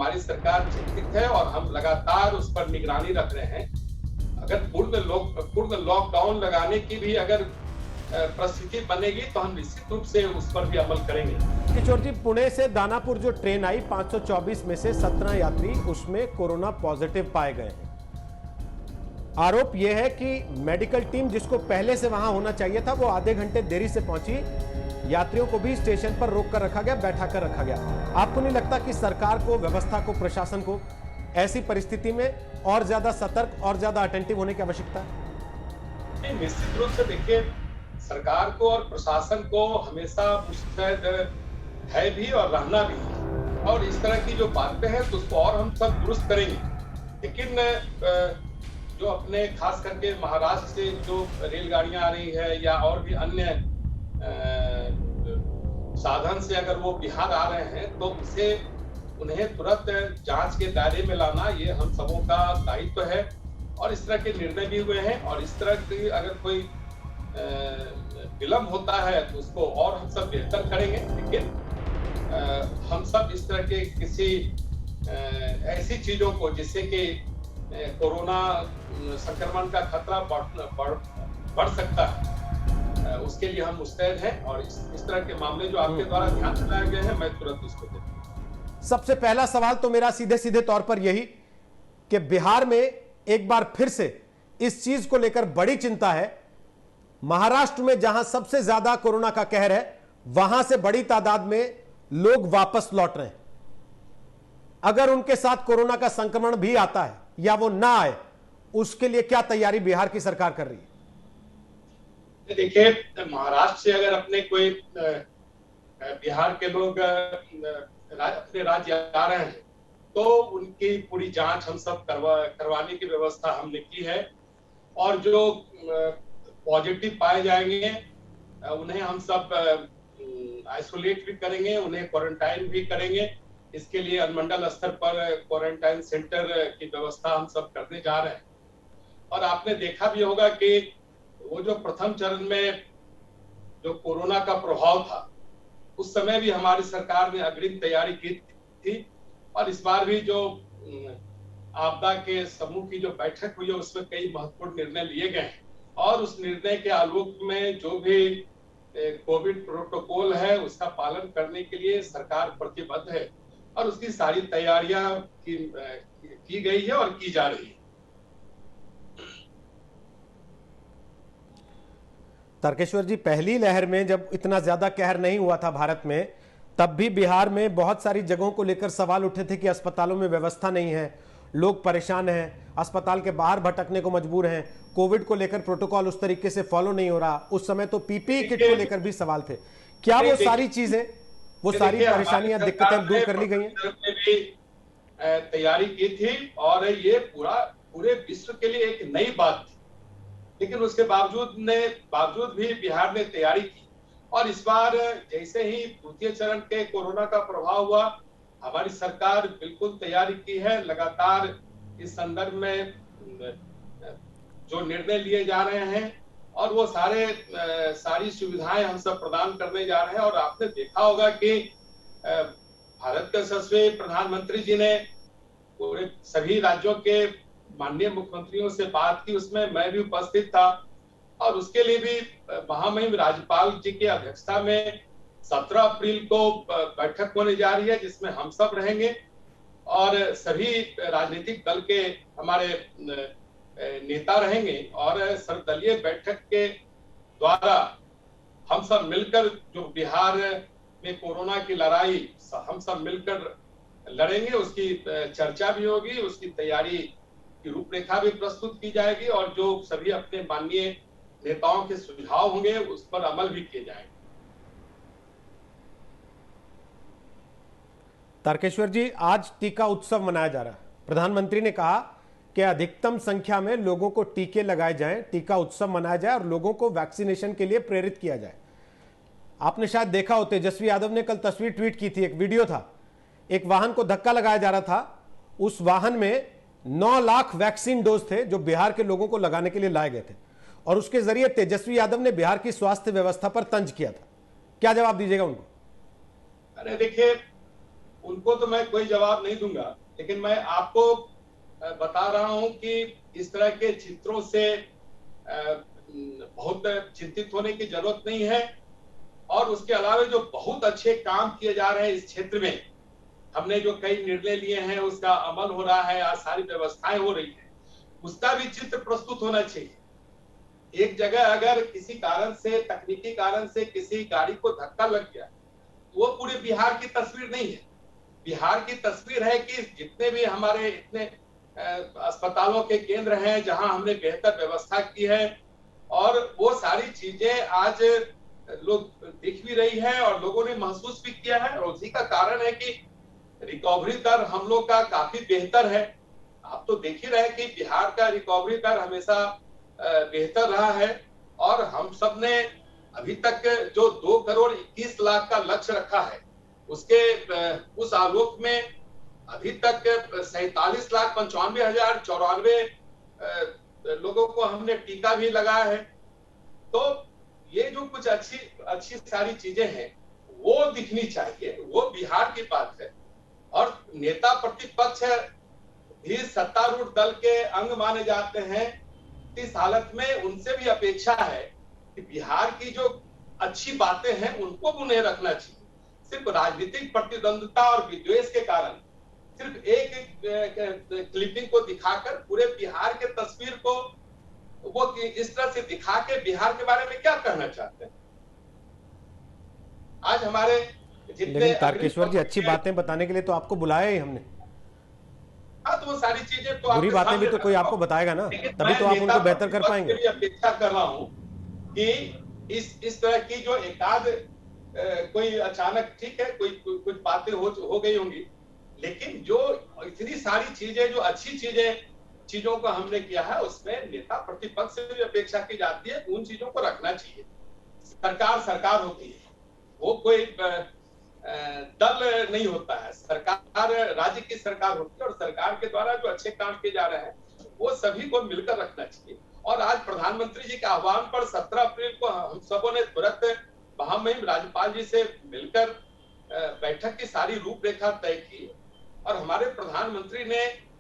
हमारी सरकार चिंतित है और हम लगातार उस पर निगरानी रख रहे हैं। अगर पूर्ण लॉकडाउन लगाने की भी अगर परिस्थिति बनेगी तो हम निश्चित रूप से उस पर भी अमल करेंगे। किशोर जी, पुणे से दानापुर जो ट्रेन आई, 524 में से 17 यात्री उसमें कोरोना पॉजिटिव पाए गए हैं। आरोप यह है कि मेडिकल टीम जिसको पहले से वहां होना चाहिए था वो आधे घंटे देरी से पहुंची। यात्रियों को भी स्टेशन पर रोक कर रखा गया, बैठा कर रखा गया। आपको नहीं लगता कि सरकार को, व्यवस्था को, प्रशासन को ऐसी परिस्थिति में और ज्यादा सतर्क और ज्यादा अटेंटिव होने की आवश्यकता है? निश्चित रूप से देखिए, सरकार को और प्रशासन को हमेशा मुस्तैद है भी और रहना भी है, और इस तरह की जो बातें हैं तो उसको और हम सब दुरुस्त करेंगे। लेकिन जो अपने खास करके महाराष्ट्र से जो रेलगाड़ियां आ रही है या और भी अन्य साधन से अगर वो बिहार आ रहे हैं तो उन्हें तुरंत जांच के दायरे में लाना, ये हम सबों का दायित्व है। और इस तरह के निर्णय भी हुए हैं, और इस तरह की अगर कोई विलम्ब होता है तो उसको और हम सब बेहतर करेंगे। लेकिन हम सब इस तरह के किसी ऐसी चीजों को जिससे कि कोरोना संक्रमण का खतरा बढ़ सकता है, उसके लिए हम मुस्तैद हैं। और इस तरह के मामले जो आपके द्वारा ध्यान दिलाए गए हैं, मैं तुरंत उसको देता हूं। सबसे पहला सवाल तो मेरा सीधे सीधे तौर पर यही कि बिहार में एक बार फिर से इस चीज को लेकर बड़ी चिंता है। महाराष्ट्र में जहां सबसे ज्यादा कोरोना का कहर है, वहां से बड़ी तादाद में लोग वापस लौट रहे हैं। अगर उनके साथ कोरोना का संक्रमण भी आता है या वो ना आए, उसके लिए क्या तैयारी बिहार की सरकार कर रही है? देखिए, महाराष्ट्र से अगर अपने कोई बिहार के लोग अपने राज्य आ रहे हैं तो उनकी पूरी जांच हम सब करवाने की व्यवस्था हमने की है। और जो पॉजिटिव पाए जाएंगे उन्हें हम सब आइसोलेट भी करेंगे, उन्हें क्वारंटाइन भी करेंगे। इसके लिए अनुमंडल स्तर पर क्वारंटाइन सेंटर की व्यवस्था हम सब करने जा रहे हैं। और आपने देखा भी होगा कि वो जो प्रथम चरण में जो कोरोना का प्रभाव था, उस समय भी हमारी सरकार ने अग्रिम तैयारी की थी। और इस बार भी जो आपदा के समूह की जो बैठक हुई है उसमें कई महत्वपूर्ण निर्णय लिए गए हैं। और उस निर्णय के आलोक में जो भी कोविड प्रोटोकॉल है उसका पालन करने के लिए सरकार प्रतिबद्ध है, और उसकी सारी तैयारियां की गई है और की जा रही है। तारकेश्वर जी, पहली लहर में जब इतना ज्यादा कहर नहीं हुआ था भारत में, तब भी बिहार में बहुत सारी जगहों को लेकर सवाल उठे थे कि अस्पतालों में व्यवस्था नहीं है, लोग परेशान हैं, अस्पताल के बाहर भटकने को मजबूर हैं, कोविड को लेकर प्रोटोकॉल उस तरीके से फॉलो नहीं हो रहा। उस समय तो पीपीई किट को लेकर भी सवाल थे। क्या वो सारी चीजें, वो सारी परेशानियां, दिक्कतें दूर कर ली गई हैं? तैयारी की थी, और ये पूरे विश्व के लिए एक नई बात थी। लेकिन उसके बावजूद भी बिहार ने तैयारी की। और इस बार जैसे ही द्वितीय चरण के कोरोना का प्रभाव हुआ, हमारी सरकार बिल्कुल तैयारी की है। लगातार इस संदर्भ में जो निर्णय लिए जा रहे हैं और वो सारी सुविधाएं हम सब प्रदान करने जा रहे हैं। और आपने देखा होगा कि भारत के यशस्वी प्रधानमंत्री जी ने पूरे सभी राज्यों के माननीय मुख्यमंत्रियों से बात की, उसमें मैं भी उपस्थित था। और उसके लिए भी महामहिम राज्यपाल जी की अध्यक्षता में 17 अप्रैल को बैठक होने जा रही है, जिसमें हम सब रहेंगे और सभी राजनीतिक दल के हमारे नेता रहेंगे। और सर्वदलीय बैठक के द्वारा हम सब मिलकर जो बिहार में कोरोना की लड़ाई हम सब मिलकर लड़ेंगे, उसकी चर्चा भी होगी, उसकी तैयारी की रूपरेखा भी प्रस्तुत की जाएगी, और जो सभी अपने माननीय नेताओं के सुझाव होंगे उस पर अमल भी किए जाएंगे। तारकेश्वर जी, आज टीका उत्सव मनाया जा रहा है। प्रधानमंत्री ने कहा कि अधिकतम संख्या में लोगों को टीके लगाए जाएं, टीका उत्सव मनाया जाए और लोगों को वैक्सीनेशन के लिए प्रेरित किया जाए। आपने शायद देखा हो, तेजस्वी यादव ने कल तस्वीर ट्वीट की थी, एक वीडियो था, एक वाहन को धक्का लगाया जा रहा था, उस वाहन में 9 लाख वैक्सीन डोज थे जो बिहार के लोगों को लगाने के लिए लाए गए थे। और उसके जरिए तेजस्वी यादव ने बिहार की स्वास्थ्य व्यवस्था पर तंज किया था। क्या जवाब दीजिएगा उनको? अरे देखिए, उनको तो मैं कोई जवाब नहीं दूंगा, लेकिन मैं आपको बता रहा हूं कि इस तरह के चित्रों से बहुत चिंतित होने की जरूरत नहीं है। और उसके अलावा जो बहुत अच्छे काम किए जा रहे हैं इस क्षेत्र में, हमने जो कई निर्णय लिए हैं उसका अमल हो रहा है, आज सारी व्यवस्थाएं हो रही है, उसका भी चित्र प्रस्तुत होना चाहिए। एक जगह अगर किसी कारण से, तकनीकी कारण से किसी गाड़ी को धक्का लग गया, वो पूरे बिहार की तस्वीर नहीं है। बिहार की तस्वीर है कि जितने भी हमारे इतने अस्पतालों के केंद्र हैं जहां हमने बेहतर व्यवस्था की है, और वो सारी चीजें आज लोग दिख भी रही है और लोगों ने महसूस भी किया है, और उसी का कारण है कि रिकवरी दर हम लोग का काफी बेहतर है। आप तो देख ही रहे हैं कि बिहार का रिकवरी दर हमेशा बेहतर रहा है। और हम सब ने अभी तक जो 2,21,00,000 का लक्ष्य रखा है, उसके उस आलोक में अभी तक 47,95,094 लोगों को हमने टीका भी लगाया है। तो ये जो कुछ अच्छी अच्छी सारी चीजें हैं वो दिखनी चाहिए, वो बिहार की बात है। और नेता प्रतिपक्ष भी सत्तारूढ़ दल के अंग माने जाते हैं। इस हालत में उनसे भी अपेक्षा है कि बिहार की जो अच्छी बातें हैं उनको उन्हें रखना चाहिए। सिर्फ राजनीतिक प्रतिद्वंद्विता और विद्वेष के कारण सिर्फ एक क्लिपिंग को दिखाकर पूरे बिहार के तस्वीर को वो इस तरह से दिखा के बिहार के बारे में क्या कहना चाहते हैं। आज हमारे जितने लेकिन तारकेश्वर जी, अच्छी बातें बताने के लिए तो आपको बुलाया ही हमने। हाँ, तो वो सारी चीजें तो बुरी आपके बातें भी सामने तो रख कोई रहा आपको हूं। बताएगा ना, लेकिन तभी मैं तो आप नेता उनको बेहतर कर प्रतिपक्ष पाएंगे। से भी अपेक्षा कर रहा हूं कि इस तरह की जो एकाध कोई अचानक, ठीक है, कुछ बातें हो गई होंगी, लेकिन जो इतनी सारी चीजें, जो अच्छी चीजों को हमने किया है, उसमें नेता प्रतिपक्ष से भी अपेक्षा की जाती है, उन चीजों को रखना चाहिए। सरकार सरकार होती है, वो कोई दल नहीं होता है। सरकार राज्य की सरकार होती है, और सरकार के द्वारा जो अच्छे काम किए जा रहे हैं वो सभी को मिलकर रखना चाहिए। और आज प्रधानमंत्री जी के आह्वान पर 17 अप्रैल को हम सबों ने तुरंत महामहिम राज्यपाल जी से मिलकर बैठक की सारी रूपरेखा तय की, और हमारे प्रधानमंत्री ने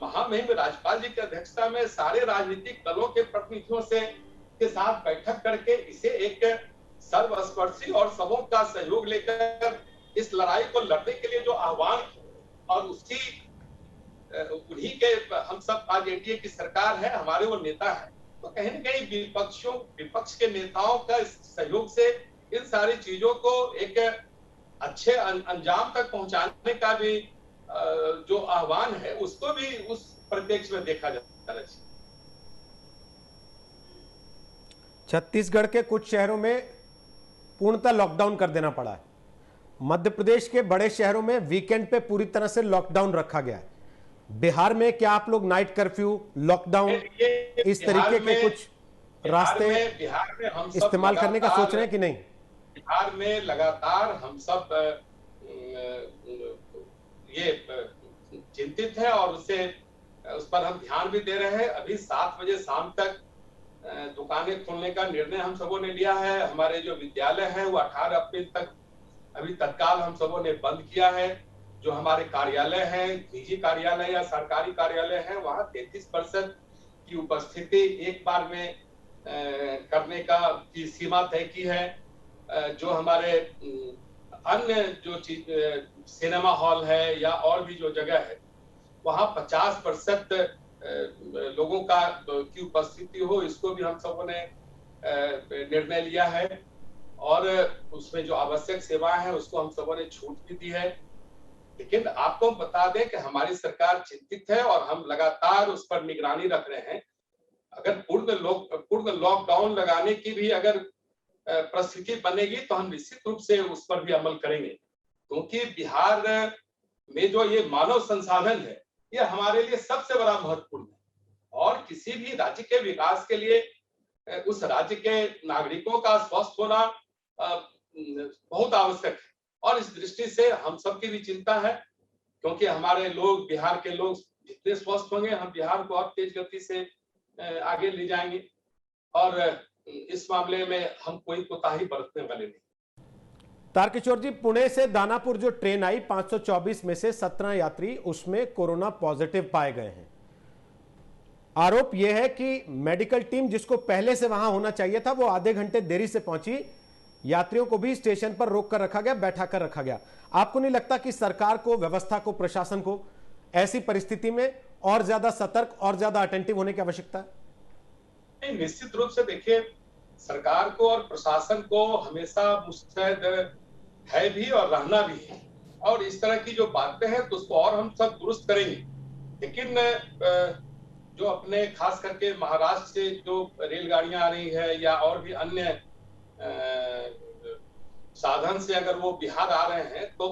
महामहिम राज्यपाल जी की अध्यक्षता में सारे राजनीतिक दलों के प्रतिनिधियों से के साथ बैठक करके इसे एक सर्वस्पर्शी और सबों का सहयोग लेकर इस लड़ाई को लड़ने के लिए जो आह्वान, और उसकी उन्हीं के, हम सब आज एनडीए की सरकार है, हमारे वो नेता है, तो कहीं न कहीं विपक्ष के नेताओं का सहयोग से इन सारी चीजों को एक अच्छे अंजाम तक पहुंचाने का भी जो आह्वान है, उसको भी उस परिप्रेक्ष्य में देखा जाना चाहिए। छत्तीसगढ़ के कुछ शहरों में पूर्णतः लॉकडाउन कर देना पड़ा है। मध्य प्रदेश के बड़े शहरों में वीकेंड पे पूरी तरह से लॉकडाउन रखा गया है। बिहार में क्या आप लोग नाइट कर्फ्यू, लॉकडाउन, इस तरीके के कुछ रास्ते बिहार में हम सब इस्तेमाल करने का सोच रहे हैं कि नहीं? बिहार में लगातार हम सब ये चिंतित है, और उस पर हम ध्यान भी दे रहे हैं। अभी 7 बजे शाम तक दुकानें खोलने का निर्णय हम सबों ने लिया है। हमारे जो विद्यालय है वो 18 अप्रैल तक अभी तत्काल हम सबों ने बंद किया है। जो हमारे कार्यालय हैं, निजी कार्यालय या सरकारी कार्यालय हैं, वहां 33% की उपस्थिति एक बार में करने की सीमा तय की है। जो हमारे अन्य जो चीज, सिनेमा हॉल है या और भी जो जगह है, वहां 50% लोगों की उपस्थिति हो, इसको भी हम सबों ने निर्णय लिया है। और उसमें जो आवश्यक सेवाएं हैं उसको हम सबों ने छूट भी दी है। लेकिन आपको बता दें कि हमारी सरकार चिंतित है और हम लगातार उस पर निगरानी रख रहे हैं। अगर पूर्ण लॉकडाउन लगाने की भी अगर परिस्थिति बनेगी तो हम निश्चित रूप से उस पर भी अमल करेंगे, क्योंकि बिहार में जो ये मानव संसाधन है, ये हमारे लिए सबसे बड़ा महत्वपूर्ण है। और किसी भी राज्य के विकास के लिए उस राज्य के नागरिकों का स्वस्थ होना बहुत आवश्यक है। और इस दृष्टि से हम सबकी भी चिंता है, क्योंकि हमारे लोग, बिहार के लोग जितने स्वस्थ होंगे, हम बिहार को और तेज गति से आगे ले जाएंगे। और इस मामले में हम कोई कोताही बरतने वाले नहीं। तारकिशोर जी, पुणे से दानापुर जो ट्रेन आई 524 में से 17 यात्री उसमें कोरोना पॉजिटिव पाए गए हैं। आरोप यह है कि मेडिकल टीम जिसको पहले से वहां होना चाहिए था वो आधे घंटे देरी से पहुंची। यात्रियों को भी स्टेशन पर रोक कर रखा गया, बैठा कर रखा गया। आपको नहीं लगता कि सरकार को, व्यवस्था को, प्रशासन को ऐसी परिस्थिति में और ज्यादा सतर्क और ज्यादा अटेंटिव होने की आवश्यकता है? नहीं, निश्चित रूप से देखिए, सरकार को और प्रशासन को हमेशा मुस्तैद है भी और रहना भी है। और इस तरह की जो बातें हैं तो उसको और हम सब दुरुस्त करेंगे। लेकिन जो अपने खास करके महाराष्ट्र से जो रेलगाड़ियां आ रही है या और भी अन्य साधन से अगर वो बिहार आ रहे हैं तो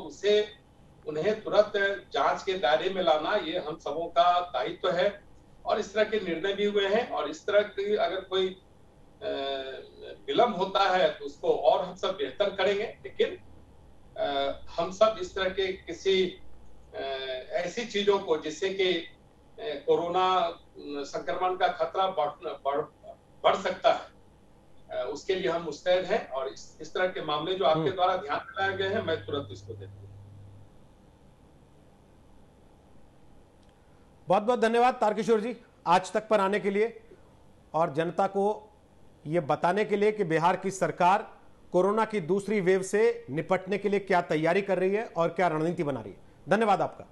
उन्हें तुरंत जांच के दायरे में लाना ये हम सबों का दायित्व है। और इस तरह के निर्णय भी हुए हैं और इस तरह की अगर कोई विलंब होता है तो उसको और हम सब बेहतर करेंगे। लेकिन हम सब इस तरह के किसी ऐसी चीजों को जिससे कि कोरोना संक्रमण का खतरा बढ़ सकता है, उसके लिए हम मुस्तैद हैं। और इस तरह के मामले जो आपके द्वारा ध्यान दिलाए गए हैं, मैं तुरंत इसको देखूंगा। बहुत बहुत धन्यवाद तारकिशोर जी, आज तक पर आने के लिए और जनता को यह बताने के लिए कि बिहार की सरकार कोरोना की दूसरी वेव से निपटने के लिए क्या तैयारी कर रही है और क्या रणनीति बना रही है। धन्यवाद आपका।